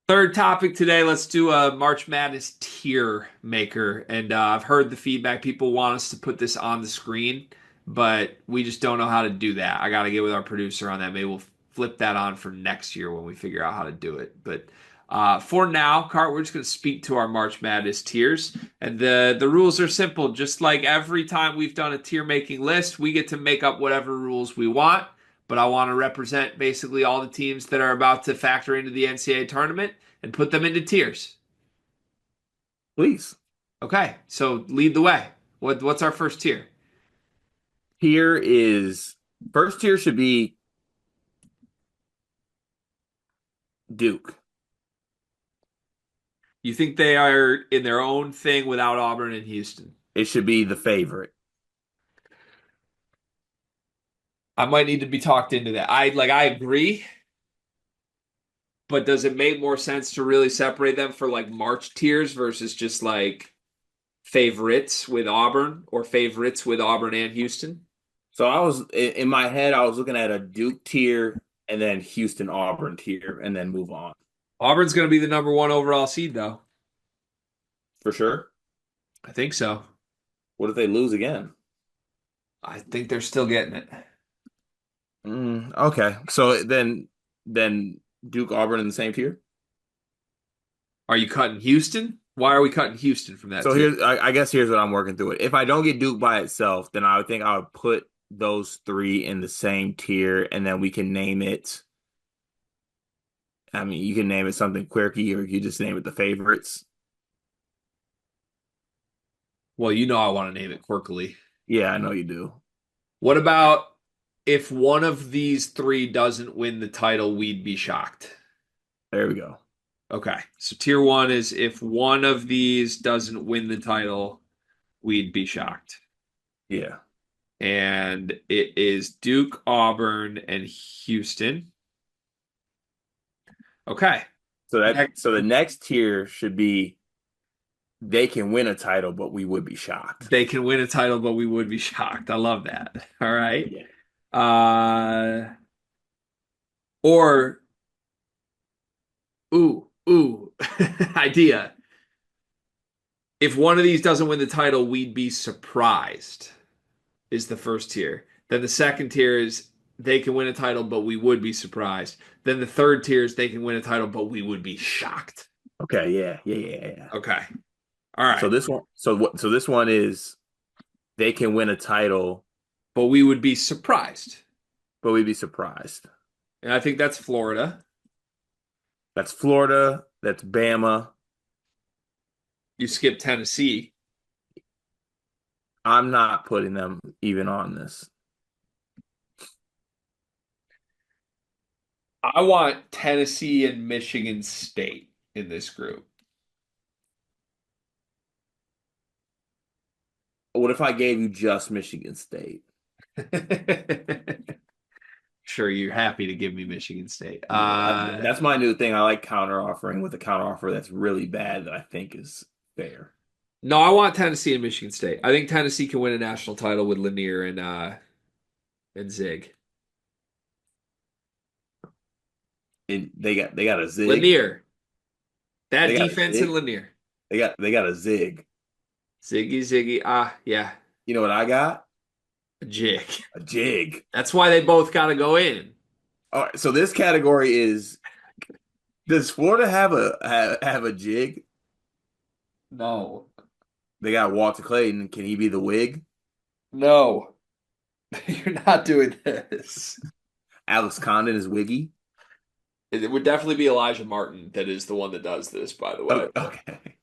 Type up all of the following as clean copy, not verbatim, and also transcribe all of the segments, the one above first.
Third topic today, let's do a March Madness tier maker. And I've heard the feedback. People want us to put this on the screen, but we just don't know how to do that. I got to get with our producer on that. Maybe we'll flip that on for next year when we figure out how to do it. But for now, Cart, we're just going to speak to our March Madness tiers. And the rules are simple. Just like every time we've done a tier making list, we get to make up whatever rules we want, but I want to represent basically all the teams that are about to factor into the NCAA tournament and put them into tiers. Please. Okay, so lead the way. What's our first tier? Here is first tier should be Duke. You think they are in their own thing without Auburn and Houston? It should be the favorite. I might need to be talked into that. I agree, but does it make more sense to really separate them for like March tiers versus just like favorites with Auburn or favorites with Auburn and Houston? So I was in my head, I was looking at a Duke tier and then Houston Auburn tier and then move on. Auburn's going to be the number one overall seed, though. For sure. I think so. What if they lose again? I think they're still getting it. Okay. So then Duke Auburn in the same tier? Are you cutting Houston? Why are we cutting Houston from that So tier? I guess here's what I'm working through it. If I don't get Duke by itself, then I would think I would put those three in the same tier and then we can name it. I mean, you can name it something quirky or you just name it the favorites. Well, you know I want to name it quirkily. Yeah, I know you do. What about if one of these three doesn't win the title, we'd be shocked. There we go. Okay, so tier one is if one of these doesn't win the title, we'd be shocked. Yeah. And it is Duke, Auburn, and Houston. Okay. Next, So the next tier should be they can win a title, but we would be shocked. they can win a title, but we would be shocked. I love that. All right. Yeah. Uh, or ooh, idea. If one of these doesn't win the title, we'd be surprised, is the first tier. Then the second tier is they can win a title, but we would be surprised. Then the third tier is they can win a title, but we would be shocked. Okay, yeah. Okay. All right. So this one is they can win a title, But we would be surprised. but we'd be surprised. And I think that's Florida. That's Florida, that's Bama. You skip Tennessee. I'm not putting them even on this. I want Tennessee and Michigan State in this group. What if I gave you just Michigan State? Sure, you're happy to give me Michigan State. Yeah, that's my new thing. I like counter offering with a counter offer that's really bad that I think is fair. No, I want Tennessee and Michigan State. I think Tennessee can win a national title with Lanier and Zig. And they got a zig. Lanier. That They got a defense in zig. Lanier. They got a zig. Ziggy. Yeah. You know what I got? A jig. A jig. That's why they both got to go in. All right, so this category is does Florida have a jig? No. They got Walter Clayton. Can he be the wig? No. You're not doing this. Alex Condon is wiggy. It would definitely be Elijah Martin that is the one that does this, by the way. Oh, okay.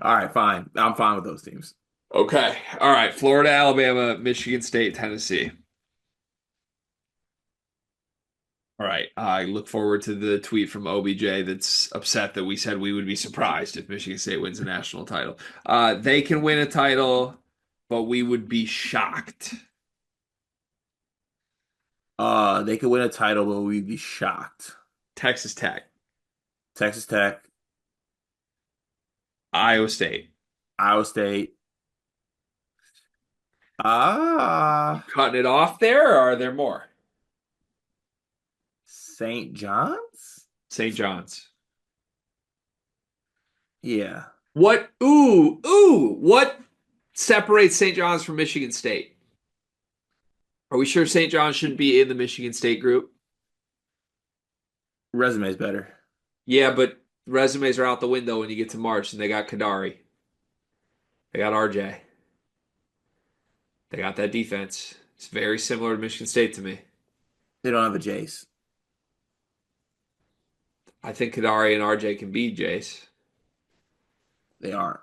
All right, fine. I'm fine with those teams. Okay. All right. Florida, Alabama, Michigan State, Tennessee. All right. I look forward to the tweet from OBJ that's upset that we said we would be surprised if Michigan State wins a national title. They can win a title, but we would be shocked. They could win a title, but we'd be shocked. Texas Tech, Texas Tech, Iowa State. Iowa State. Ah, Cutting it off there, or are there more? St. John's? St. John's. Yeah. What separates St. John's from Michigan State? Are we sure St. John's shouldn't be in the Michigan State group? Resume's better. Yeah, but resumes are out the window when you get to March, and they got Kadari, they got RJ, they got that defense. It's very similar to Michigan State to me. They don't have a Jace. I think Kadari and RJ can beat Jace. They aren't.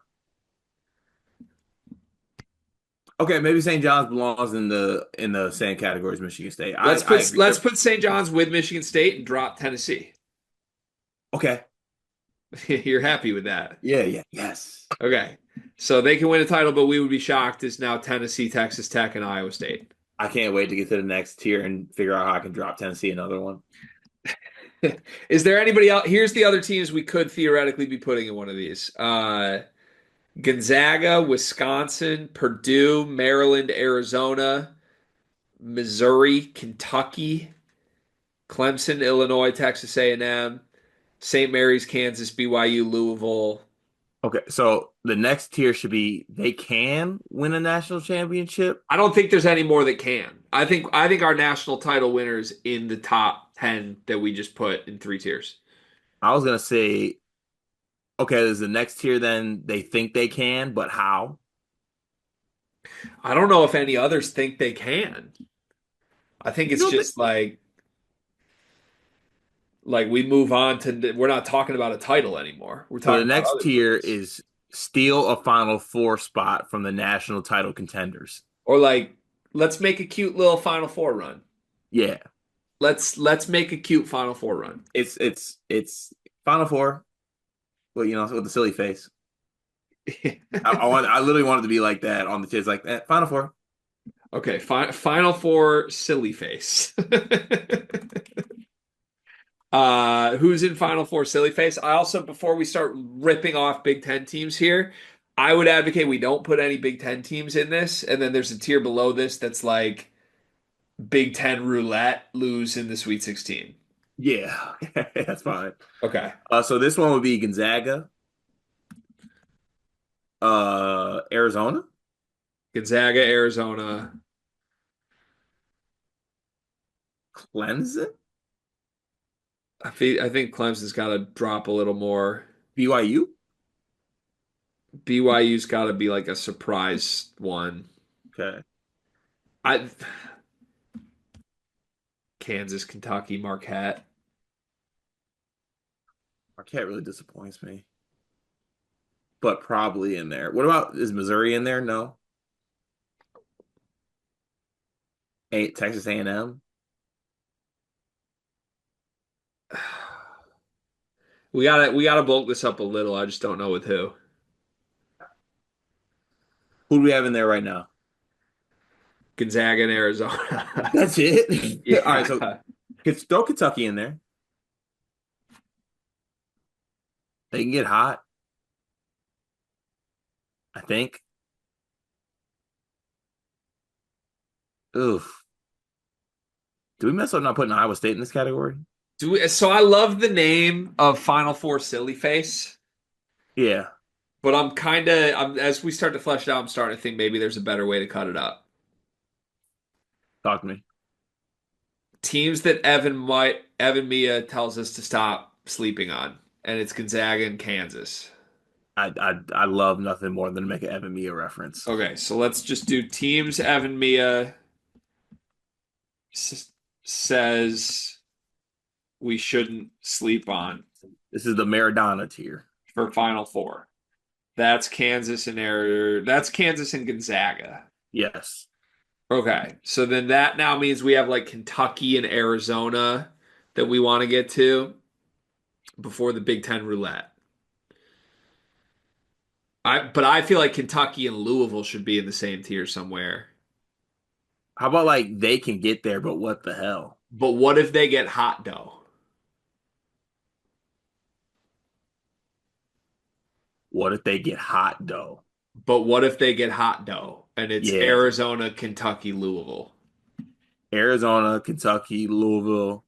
Okay, maybe St. John's belongs in the same category as Michigan State. I agree. Let's put St. John's with Michigan State and drop Tennessee. Okay. You're happy with that? Yeah, yeah, yes. Okay. So they can win a title, but we would be shocked is now Tennessee, Texas Tech, and Iowa State. I can't wait to get to the next tier and figure out how I can drop Tennessee another one. Is there anybody else? Here's the other teams we could theoretically be putting in one of these. Gonzaga, Wisconsin, Purdue, Maryland, Arizona, Missouri, Kentucky, Clemson, Illinois, Texas A&M, St. Mary's, Kansas, BYU, Louisville. Okay, so the next tier should be they can win a national championship. I don't think there's any more that can. I think our national title winners in the top 10 that we just put in three tiers. I was gonna say, okay, there's the next tier, then they think they can, but how? I don't know if any others think they can. I think You it's don't think just like we move on to we're not talking about a title anymore. We're so the talking about next other tier things. is steal a Final Four spot from the national title contenders. Or like let's make a cute little Final Four run. Yeah, Let's make a cute Final Four run. it's Final Four, but with the silly face. I literally wanted to be like that on the kids, like Final Four. Okay, Final Four silly face. Who's in Final Four silly face? I also, before we start ripping off Big Ten teams here, I would advocate we don't put any Big Ten teams in this. And then there's a tier below this that's like Big Ten roulette, lose in the Sweet 16. Yeah, that's fine. Okay. So this one would be Gonzaga, Arizona, Gonzaga, Arizona. Clemson, I think Clemson's got to drop a little more. BYU. BYU's got to be like a surprise one. Okay, I Kansas, Kentucky, Marquette. Marquette really disappoints me, but probably in there. What about is Missouri in there? No. Texas A&M. We gotta bulk this up a little. I just don't know with who. Who do we have in there right now? Gonzaga and Arizona. That's it. All right, so Yeah. throw Kentucky in there. They can get hot, I think. Oof. Do we mess up not putting Iowa State in this category? So I love the name of Final Four Silly Face, Yeah, but I'm as we start to flesh it out, I'm starting to think maybe there's a better way to cut it up. talk to me. Teams that Evan Mia tells us to stop sleeping on, and it's Gonzaga and Kansas. I love nothing more than to make an Evan Mia reference. Okay, so let's just do teams Evan Mia says we shouldn't sleep on This is the Maradona tier. for Final Four. That's Kansas and Gonzaga. Yes. Okay, so then that now means we have like Kentucky and Arizona that we want to get to before the Big Ten roulette. But I feel like Kentucky and Louisville should be in the same tier somewhere. How about like they can get there, but what the hell? But what if they get hot dough? What if they get hot though? But what if they get hot dough and it's Yeah. Arizona, Kentucky, Louisville? Arizona, Kentucky, Louisville.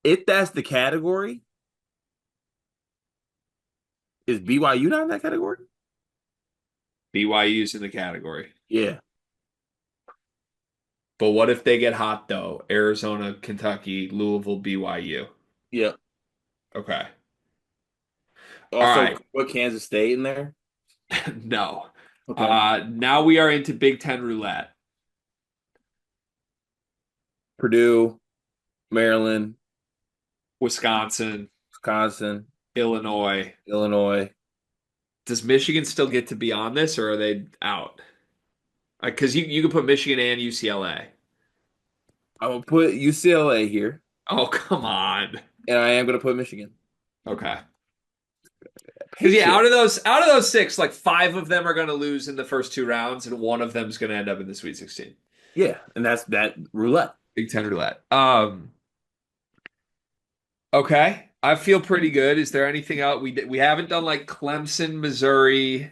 If that's the category, Is BYU not in that category? BYU's in the category. Yeah. But what if they get hot though? Arizona, Kentucky, Louisville, BYU. Yeah. Okay. All Also, right. put Kansas State in there. No. Okay. Now we are into Big Ten roulette. Purdue, Maryland, Wisconsin, Wisconsin, Illinois. Illinois. Does Michigan still get to be on this, or are they out? Because you could put Michigan and UCLA. I'm gonna put UCLA here, Oh, come on. and I am gonna put Michigan. Okay. Because yeah, Patriot. out of those six, like five of them are going to lose in the first two rounds, and one of them is going to end up in the Sweet 16. Yeah, and that's that roulette. Big Ten roulette. Okay, I feel pretty good. Is there anything else we haven't done like Clemson, Missouri,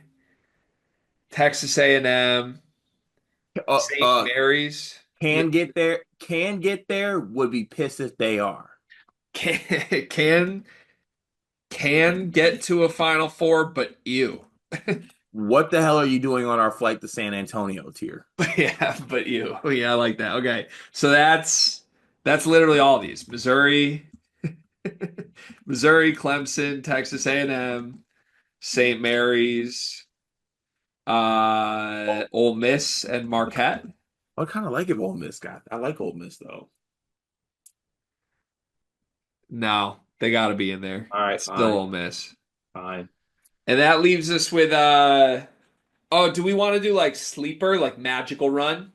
Texas A&M, Uh, St. uh, Mary's? can get there. Can get there. Would be pissed if they are. Can can can get to a Final Four, but ew. What the hell are you doing on our flight to San Antonio tier? Yeah, but ew. Oh, yeah, I like that. Okay, so that's literally all these: Missouri, Missouri, Clemson, Texas A&M, St. Mary's, Ole Miss, and Marquette. I kind of like if Ole Miss got. I like Ole Miss though. No, they got to be in there. All right, It's still fine, Ole Miss. fine. And that leaves us with oh, do we want to do like sleeper, like magical run?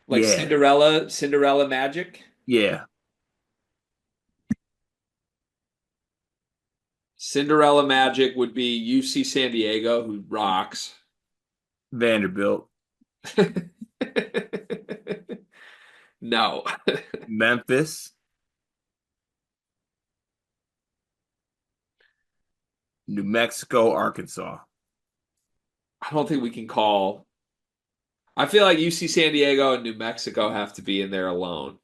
Like Yeah, Cinderella Magic? yeah. Cinderella Magic would be UC San Diego, who rocks. Vanderbilt, No. Memphis, New Mexico, Arkansas. I don't think we can call. I feel like UC San Diego and New Mexico have to be in there alone.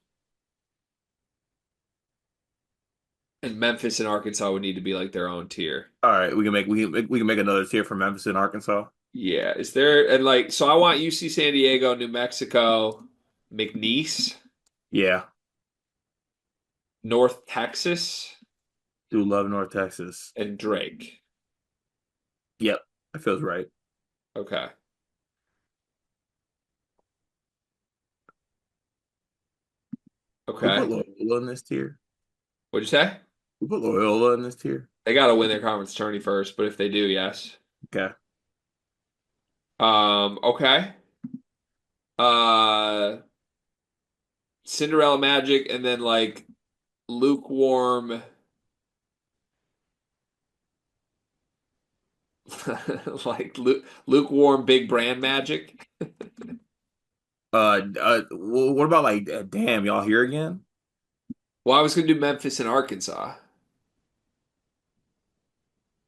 And Memphis and Arkansas would need to be like their own tier. All right, we can make another tier for Memphis and Arkansas. Yeah. Is there, and like, so I want UC San Diego, New Mexico, McNeese, Yeah, North Texas, do love North Texas. and Drake. Yep, that feels right. Okay. We put Okay. Loyola in this tier. What'd you say? We put Loyola in this tier. They got to win their conference tourney first, but if they do, yes. Okay. Okay. Uh, Cinderella Magic, and then like lukewarm, like lukewarm big brand Magic. What about like, damn, y'all here again? Well, I was gonna do Memphis and Arkansas.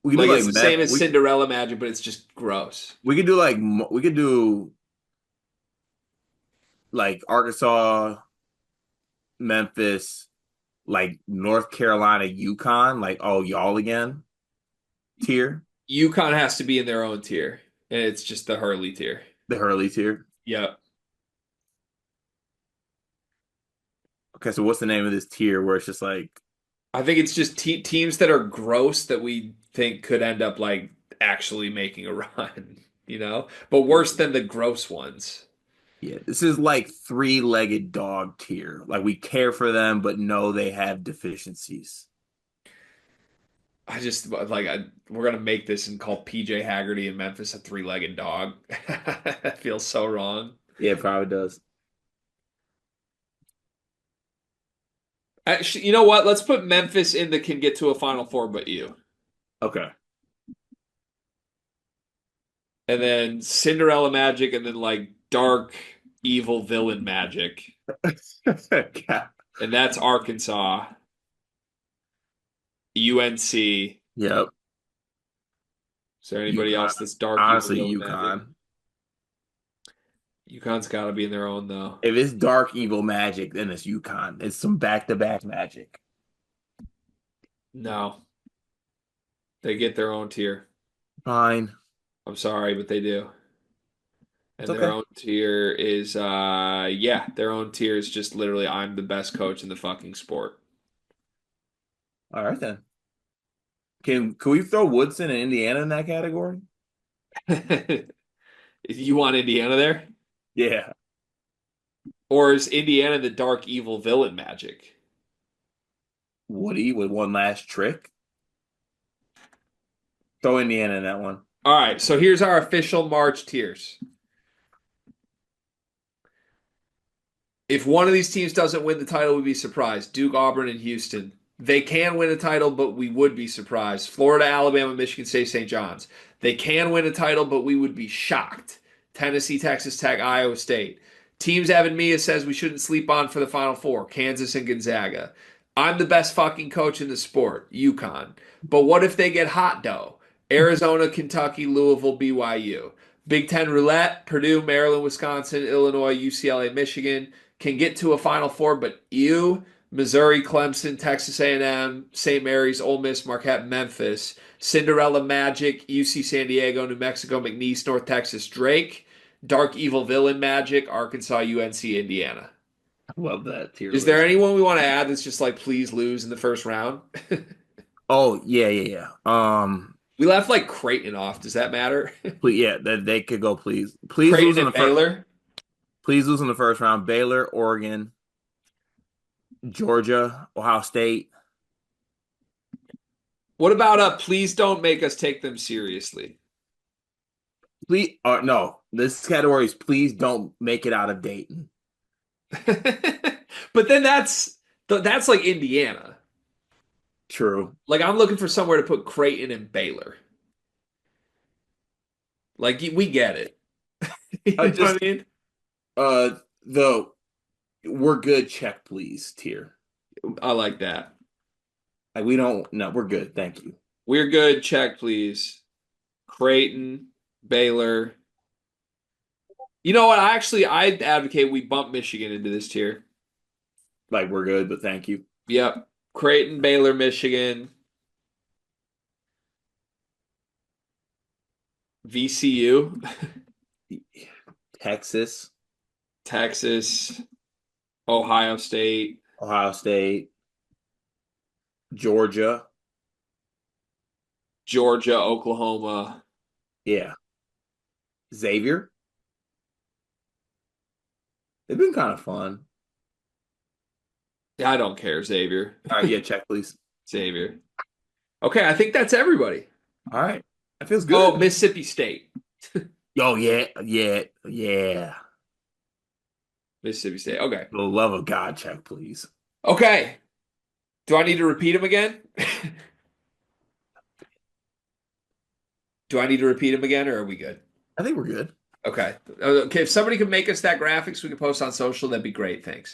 We could do Like like it's the Mem. same as Cinderella Magic, but it's just gross. We could do like we could do like Arkansas, Memphis, like North Carolina, Yukon, like oh y'all again tier, UConn has to be in their own tier, and it's just the Hurley tier. the Hurley tier. Yep. Okay, so what's the name of this tier where it's just like I think it's just teams that are gross that we think could end up like actually making a run, but worse than the gross ones. yeah, this is like three-legged dog tier. Like we care for them, but know they have deficiencies. I just like we're gonna make this and call PJ Haggerty in Memphis a three-legged dog. That feels so wrong. Yeah, it probably does. Actually, you know what? Let's put Memphis in the can get to a Final Four, but you. Okay. And then Cinderella Magic, and then like dark evil villain Magic, God. and that's Arkansas, UNC. Yep. Is there anybody UConn. else that's dark evil Honestly, villain Magic? UConn. UConn's got to be in their own though. If it's dark evil magic, then it's UConn. It's some back-to-back magic. No. They get their own tier. Fine. I'm sorry, but they do. It's And their okay. own tier is yeah, their own tier is just literally I'm the best coach in the fucking sport. All right then. Can we throw Woodson and Indiana in that category? You want Indiana there? Yeah. Or is Indiana the dark evil villain magic? Woody with one last trick. Throw Indiana in that one. All right, so here's our official March tiers. If one of these teams doesn't win the title, we'd be surprised. Duke, Auburn, and Houston. They can win a title, but we would be surprised. Florida, Alabama, Michigan State, St. John's. They can win a title, but we would be shocked. Tennessee, Texas Tech, Iowa State. Teams Evan Mia says we shouldn't sleep on for the Final Four. Kansas and Gonzaga. I'm the best fucking coach in the sport. UConn. But what if they get hot dough? Arizona, Kentucky, Louisville, BYU. Big Ten roulette, Purdue, Maryland, Wisconsin, Illinois, UCLA, Michigan can get to a Final Four, but you, Missouri, Clemson, Texas A&M, St. Mary's, Ole Miss, Marquette, Memphis, Cinderella, Magic, UC San Diego, New Mexico, McNeese, North Texas, Drake, Dark Evil Villain, Magic, Arkansas, UNC, Indiana. I love that tier Is there list. anyone we want to add that's just like please lose in the first round? Oh, yeah, yeah, yeah. We left like Creighton off. Does that matter? Please, yeah, that they could go, please. Creighton and Baylor. Please lose in the first round. Baylor, Oregon, Georgia, Ohio State. What about please don't make us take them seriously. Please, no, this category is please don't make it out of Dayton. But then that's like Indiana. True. Like I'm looking for somewhere to put Creighton and Baylor. Like we get it. You know what Just I mean? the we're good check please tier. I like that. Like we don't no, we're good. Thank you. We're good. Check, please. Creighton, Baylor. You know what? I advocate we bump Michigan into this tier. Like we're good, but thank you. Yep. Creighton, Baylor, Michigan, VCU, Texas, Texas, Ohio State, Ohio State, Georgia. Georgia, Oklahoma. Yeah. Xavier. They've been kind of fun. I don't care, Xavier. All right, yeah, check please. Xavier. Okay, I think that's everybody. All right. That feels Oh, good. Mississippi State. Oh yeah, yeah, yeah. Mississippi State. Okay. For the love of God, check please. Okay. Do I need to repeat them again? Do I need to repeat them again, or are we good? I think we're good. Okay. Okay. If somebody could make us that graphics we could post on social, that'd be great. Thanks.